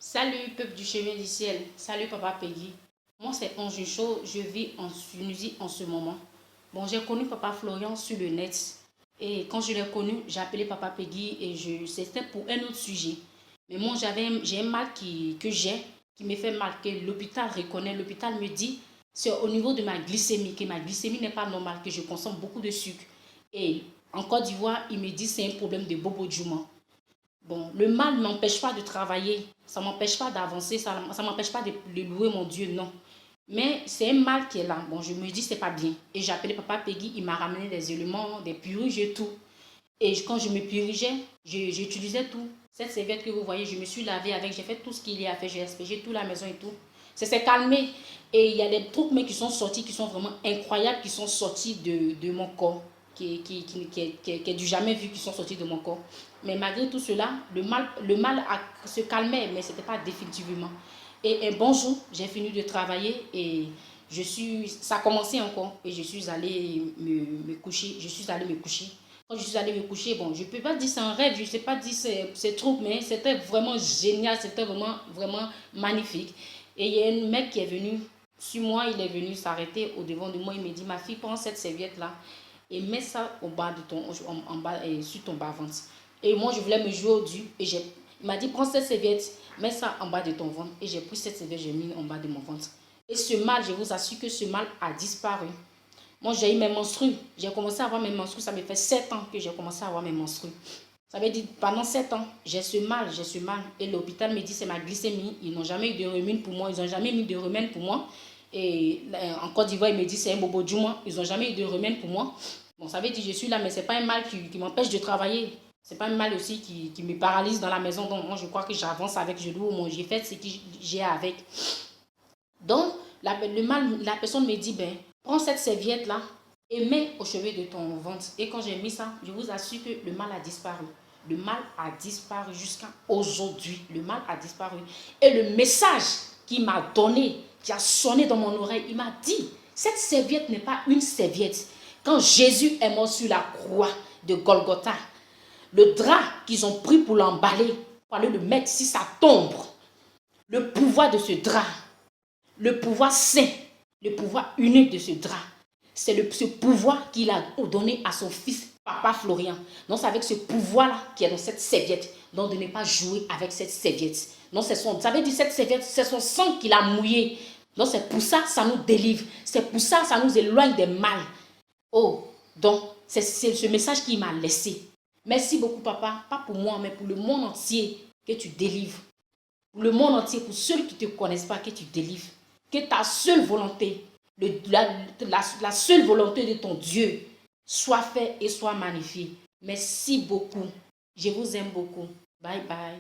Salut peuple du chemin du ciel, salut papa Peggy. Moi c'est Ange Chaud, je vis en Tunisie en ce moment. Bon, j'ai connu papa Florian sur le net et quand je l'ai connu, j'ai appelé papa Peggy et c'était pour un autre sujet. Mais moi j'ai un mal qui me fait mal, que l'hôpital reconnaît. L'hôpital me dit c'est au niveau de ma glycémie, que ma glycémie n'est pas normale, que je consomme beaucoup de sucre. Et en Côte d'Ivoire, il me dit c'est un problème de bobo djouma. Bon, le mal ne m'empêche pas de travailler, ça ne m'empêche pas d'avancer, ça ne m'empêche pas de louer mon Dieu, non. Mais c'est un mal qui est là. Bon, je me dis, c'est pas bien. Et j'ai appelé papa Peggy, il m'a ramené des éléments, des purges et tout. Et quand je me purgeais, j'utilisais tout. Cette serviette que vous voyez, je me suis lavée avec, j'ai fait tout ce qu'il y a à faire, j'ai aspergé toute la maison et tout. Ça s'est calmé. Et il y a des trucs mais qui sont sortis, qui sont vraiment incroyables, qui sont sortis de mon corps, qui est du jamais vu, qui sont sortis de mon corps. Mais malgré tout cela, le mal se calmait, mais ce n'était pas définitivement. Et un bon jour, j'ai fini de travailler et ça a commencé encore. Et je suis allée me coucher. Quand je suis allée me coucher, bon, je ne peux pas dire c'est un rêve, je ne sais pas dire c'est trop, mais c'était vraiment génial, c'était vraiment, vraiment magnifique. Et il y a un mec qui est venu sur moi, il est venu s'arrêter au devant de moi, il me dit, ma fille, prends cette serviette-là et mets ça au bas de ton, en bas, sur ton bas-ventre. Et moi, je voulais me jouer au du. Et il m'a dit, prends cette serviette, mets ça en bas de ton ventre. Et j'ai pris cette serviette, j'ai mis en bas de mon ventre. Et ce mal, je vous assure que ce mal a disparu. Moi, j'ai eu mes menstrues. J'ai commencé à avoir mes menstrues. Ça me fait 7 ans que j'ai commencé à avoir mes menstrues. Ça veut dire, pendant 7 ans, j'ai ce mal. Et l'hôpital me dit, c'est ma glycémie. Ils n'ont jamais eu de remède pour moi. Ils n'ont jamais mis de remède pour moi. Et en Côte d'Ivoire, ils me disent, c'est un bobo djouma. Ils n'ont jamais eu de remède pour moi. Bon, ça veut dire, je suis là, mais ce n'est pas un mal qui m'empêche de travailler. Ce n'est pas un mal aussi qui me paralyse dans la maison. Donc, moi, je crois que j'avance avec, je loue mon j'ai fait ce que j'ai avec. Donc, la personne me dit, ben, prends cette serviette-là et mets au chevet de ton ventre. Et quand j'ai mis ça, je vous assure que le mal a disparu. Le mal a disparu jusqu'à aujourd'hui. Le mal a disparu. Et le message qu'il m'a donné, qui a sonné dans mon oreille, il m'a dit, cette serviette n'est pas une serviette. Quand Jésus est mort sur la croix de Golgotha, le drap qu'ils ont pris pour l'emballer, pour aller le mettre si ça tombe, le pouvoir de ce drap, le pouvoir saint, le pouvoir unique de ce drap, c'est ce pouvoir qu'il a donné à son fils, papa Florian. Donc c'est avec ce pouvoir-là qui est dans cette serviette. Donc de ne pas jouer avec cette serviette. Donc ça veut dire cette serviette, c'est son sang qu'il a mouillé. Donc c'est pour ça que ça nous délivre. C'est pour ça que ça nous éloigne des mal. Oh, donc c'est ce message qu'il m'a laissé. Merci beaucoup papa, pas pour moi, mais pour le monde entier que tu délivres. Pour le monde entier, pour ceux qui ne te connaissent pas, que tu délivres. Que ta seule volonté, la seule volonté de ton Dieu soit faite et soit magnifiée. Merci beaucoup. Je vous aime beaucoup. Bye bye.